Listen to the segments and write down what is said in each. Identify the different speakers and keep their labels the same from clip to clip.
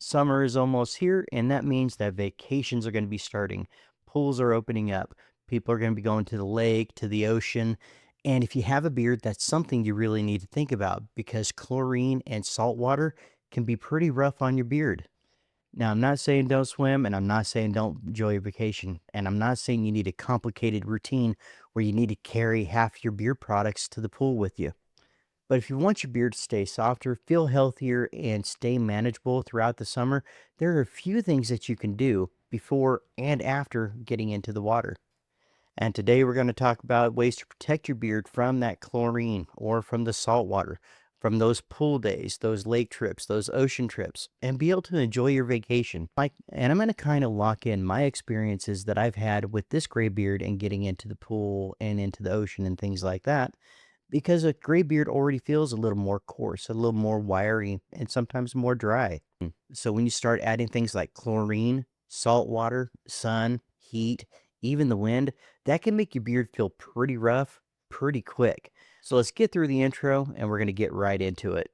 Speaker 1: Summer is almost here, and that means that vacations are going to be starting. Pools are opening up. People are going to be going to the lake, to the ocean. And if you have a beard, that's something you really need to think about because chlorine and salt water can be pretty rough on your beard. Now, I'm not saying don't swim, and I'm not saying don't enjoy your vacation. And I'm not saying you need a complicated routine where you need to carry half your beard products to the pool with you. But if you want your beard to stay softer, feel healthier, and stay manageable throughout the summer, there are a few things that you can do before and after getting into the water. And today we're going to talk about ways to protect your beard from that chlorine or from the salt water, from those pool days, those lake trips, those ocean trips, and be able to enjoy your vacation. And I'm going to kind of lock in my experiences that I've had with this gray beard and getting into the pool and into the ocean and things like that because a gray beard already feels a little more coarse, a little more wiry, and sometimes more dry. So when you start adding things like chlorine, salt water, sun, heat, even the wind, that can make your beard feel pretty rough pretty quick. So let's get through the intro and we're going to get right into it.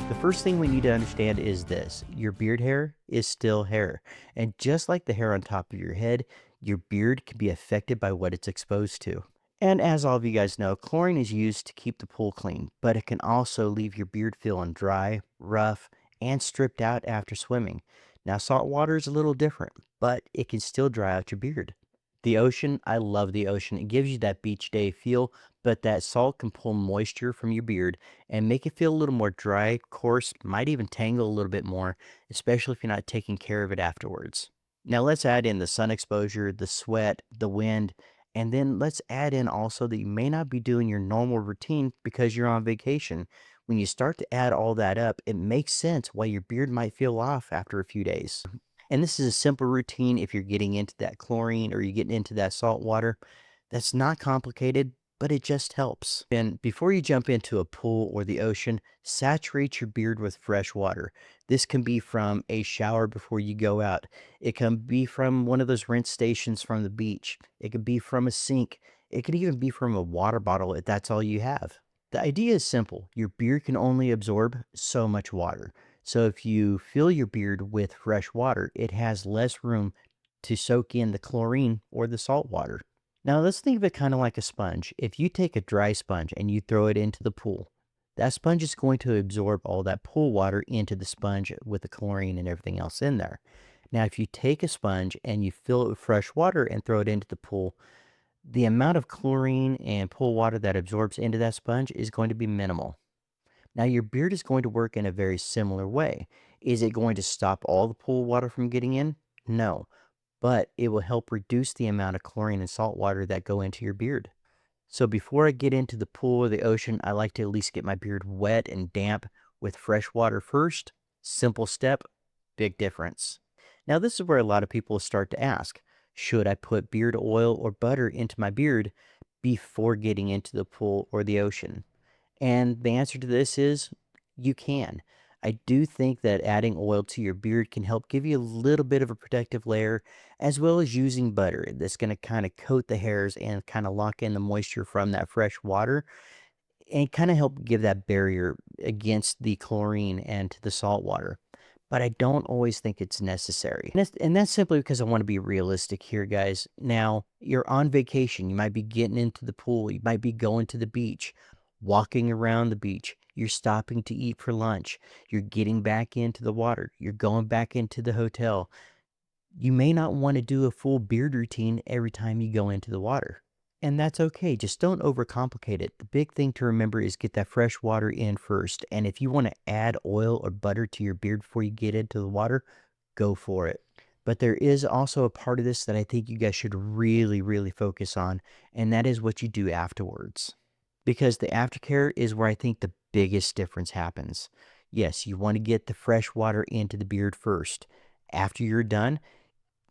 Speaker 1: The first thing we need to understand is this: your beard hair is still hair. And just like the hair on top of your head, your beard can be affected by what it's exposed to. And as all of you guys know, chlorine is used to keep the pool clean, but it can also leave your beard feeling dry, rough, and stripped out after swimming. Now, salt water is a little different, but it can still dry out your beard. The ocean, I love the ocean. It gives you that beach day feel, but that salt can pull moisture from your beard and make it feel a little more dry, coarse, might even tangle a little bit more, especially if you're not taking care of it afterwards. Now let's add in the sun exposure, the sweat, the wind, and then let's add in also that you may not be doing your normal routine because you're on vacation. When you start to add all that up, it makes sense why your beard might feel off after a few days. And this is a simple routine if you're getting into that chlorine or you're getting into that salt water. That's not complicated, but it just helps. And before you jump into a pool or the ocean, saturate your beard with fresh water. This can be from a shower before you go out. It can be from one of those rinse stations from the beach. It could be from a sink. It could even be from a water bottle if that's all you have. The idea is simple. Your beard can only absorb so much water. So if you fill your beard with fresh water, it has less room to soak in the chlorine or the salt water. Now let's think of it kind of like a sponge. If you take a dry sponge and you throw it into the pool, that sponge is going to absorb all that pool water into the sponge with the chlorine and everything else in there. Now, if you take a sponge and you fill it with fresh water and throw it into the pool, the amount of chlorine and pool water that absorbs into that sponge is going to be minimal. Now, your beard is going to work in a very similar way. Is it going to stop all the pool water from getting in? No, but it will help reduce the amount of chlorine and salt water that go into your beard. So before I get into the pool or the ocean, I like to at least get my beard wet and damp with fresh water first. Simple step, big difference. Now, this is where a lot of people start to ask, should I put beard oil or butter into my beard before getting into the pool or the ocean? And the answer to this is you can. I do think that adding oil to your beard can help give you a little bit of a protective layer, as well as using butter that's going to kind of coat the hairs and kind of lock in the moisture from that fresh water and kind of help give that barrier against the chlorine and to the salt water. But I don't always think it's necessary. And that's simply because I want to be realistic here, guys. Now, you're on vacation. You might be getting into the pool. You might be going to the beach, walking around the beach. You're stopping to eat for lunch. You're getting back into the water. You're going back into the hotel. You may not want to do a full beard routine every time you go into the water. And that's okay. Just don't overcomplicate it. The big thing to remember is get that fresh water in first. And if you want to add oil or butter to your beard before you get into the water, go for it. But there is also a part of this that I think you guys should really, really focus on, and that is what you do afterwards. Because the aftercare is where I think the biggest difference happens. Yes, you want to get the fresh water into the beard first. After you're done,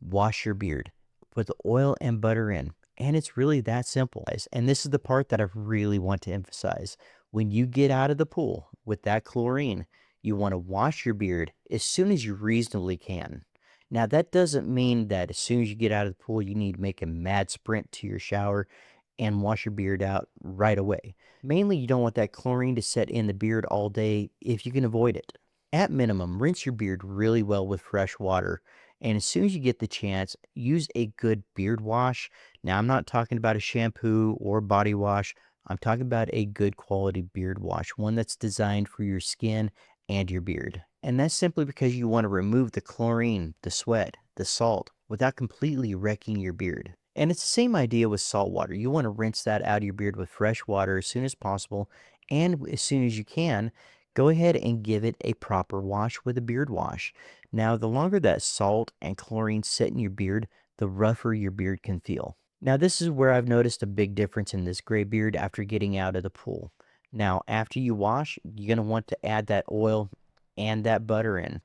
Speaker 1: wash your beard. Put the oil and butter in. And it's really that simple, guys. And this is the part that I really want to emphasize. When you get out of the pool with that chlorine, You want to wash your beard as soon as you reasonably can. Now, that doesn't mean that as soon as you get out of the pool, you need to make a mad sprint to your shower and wash your beard out right away. Mainly, you don't want that chlorine to set in the beard all day if you can avoid it. At minimum, rinse your beard really well with fresh water. And as soon as you get the chance, use a good beard wash. Now, I'm not talking about a shampoo or body wash. I'm talking about a good quality beard wash, one that's designed for your skin and your beard. And that's simply because you want to remove the chlorine, the sweat, the salt without completely wrecking your beard. And it's the same idea with salt water. You want to rinse that out of your beard with fresh water as soon as possible and as soon as you can. Go ahead and give it a proper wash with a beard wash. Now, the longer that salt and chlorine sit in your beard, the rougher your beard can feel. Now, this is where I've noticed a big difference in this gray beard after getting out of the pool. Now, after you wash, you're going to want to add that oil and that butter in.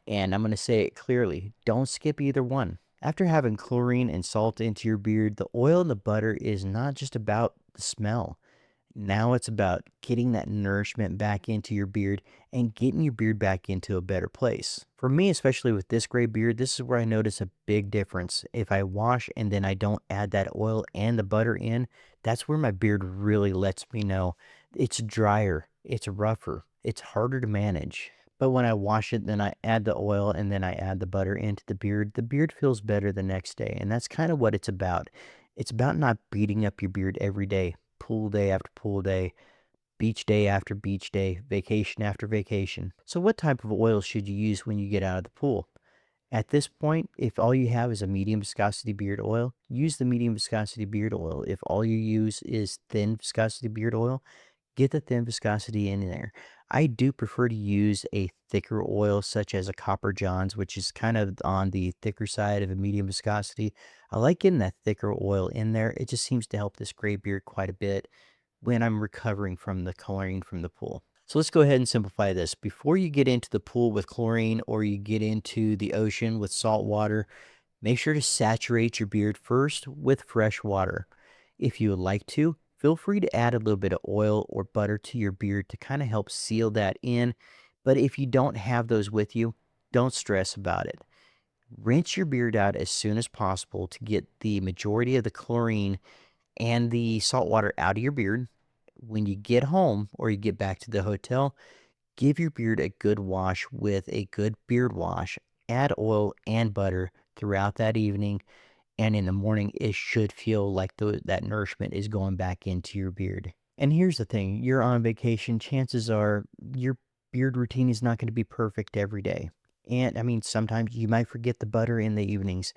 Speaker 1: And I'm going to say it clearly, don't skip either one. After having chlorine and salt into your beard, the oil and the butter is not just about the smell. Now it's about getting that nourishment back into your beard and getting your beard back into a better place. For me, especially with this gray beard, this is where I notice a big difference. If I wash and then I don't add that oil and the butter in, that's where my beard really lets me know it's drier, it's rougher, it's harder to manage. But when I wash it, then I add the oil and then I add the butter into the beard feels better the next day. And that's kind of what it's about. It's about not beating up your beard every day, pool day after pool day, beach day after beach day, vacation after vacation. So, what type of oil should you use when you get out of the pool? At this point, if all you have is a medium viscosity beard oil, use the medium viscosity beard oil. If all you use is thin viscosity beard oil, get the thin viscosity in there. I do prefer to use a thicker oil such as a Copper Johns, which is kind of on the thicker side of a medium viscosity. I like getting that thicker oil in there. It just seems to help this gray beard quite a bit when I'm recovering from the chlorine from the pool. So let's go ahead and simplify this. Before you get into the pool with chlorine or you get into the ocean with salt water, make sure to saturate your beard first with fresh water. If you would like to, feel free to add a little bit of oil or butter to your beard to kind of help seal that in. But if you don't have those with you, don't stress about it. Rinse your beard out as soon as possible to get the majority of the chlorine and the salt water out of your beard. When you get home or you get back to the hotel, give your beard a good wash with a good beard wash. Add oil and butter throughout that evening, and in the morning, it should feel like that nourishment is going back into your beard. And here's the thing, you're on vacation, chances are your beard routine is not going to be perfect every day. And I mean, sometimes you might forget the butter in the evenings.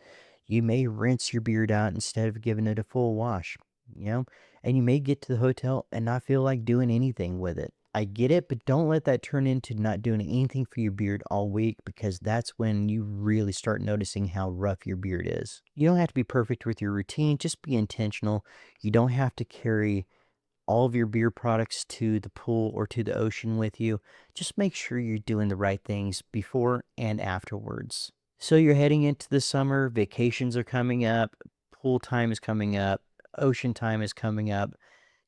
Speaker 1: You may rinse your beard out instead of giving it a full wash, you know, and you may get to the hotel and not feel like doing anything with it. I get it, but don't let that turn into not doing anything for your beard all week because that's when you really start noticing how rough your beard is. You don't have to be perfect with your routine, just be intentional. You don't have to carry all of your beard products to the pool or to the ocean with you. Just make sure you're doing the right things before and afterwards. So you're heading into the summer, vacations are coming up, pool time is coming up, ocean time is coming up.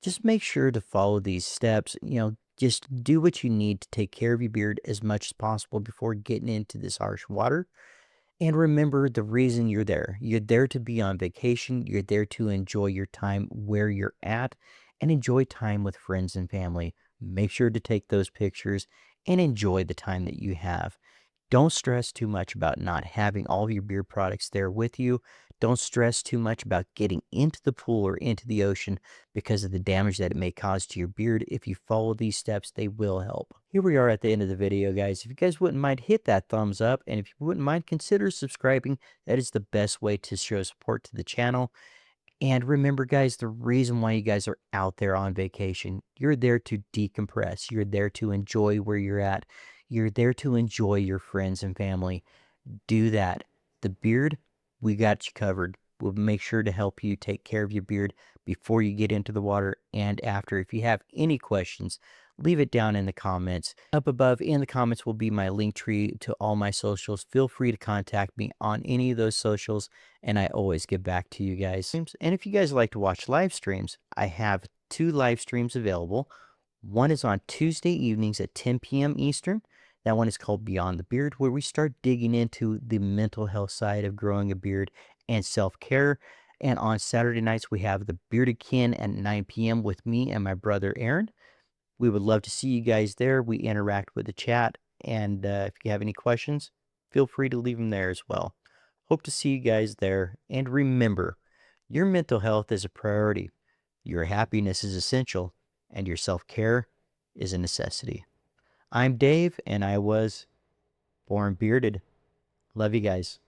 Speaker 1: Just make sure to follow these steps. Just do what you need to take care of your beard as much as possible before getting into this harsh water. And remember the reason you're there. You're there to be on vacation. You're there to enjoy your time where you're at and enjoy time with friends and family. Make sure to take those pictures and enjoy the time that you have. Don't stress too much about not having all of your beard products there with you. Don't stress too much about getting into the pool or into the ocean because of the damage that it may cause to your beard. If you follow these steps, they will help. Here we are at the end of the video, guys. If you guys wouldn't mind, hit that thumbs up. And if you wouldn't mind, consider subscribing. That is the best way to show support to the channel. And remember, guys, the reason why you guys are out there on vacation, you're there to decompress. You're there to enjoy where you're at. You're there to enjoy your friends and family. Do that. The beard, we got you covered. We'll make sure to help you take care of your beard before you get into the water and after. If you have any questions, leave it down in the comments. Up above in the comments will be my link tree to all my socials. Feel free to contact me on any of those socials, and I always get back to you guys. And if you guys like to watch live streams, I have 2 live streams available. One is on Tuesday evenings at 10 p.m. Eastern. That one is called Beyond the Beard, where we start digging into the mental health side of growing a beard and self-care. And on Saturday nights, we have the Bearded Kin at 9 p.m. with me and my brother Aaron. We would love to see you guys there. We interact with the chat. And if you have any questions, feel free to leave them there as well. Hope to see you guys there. And remember, your mental health is a priority, your happiness is essential, and your self care is a necessity. I'm Dave, and I was born bearded. Love you guys.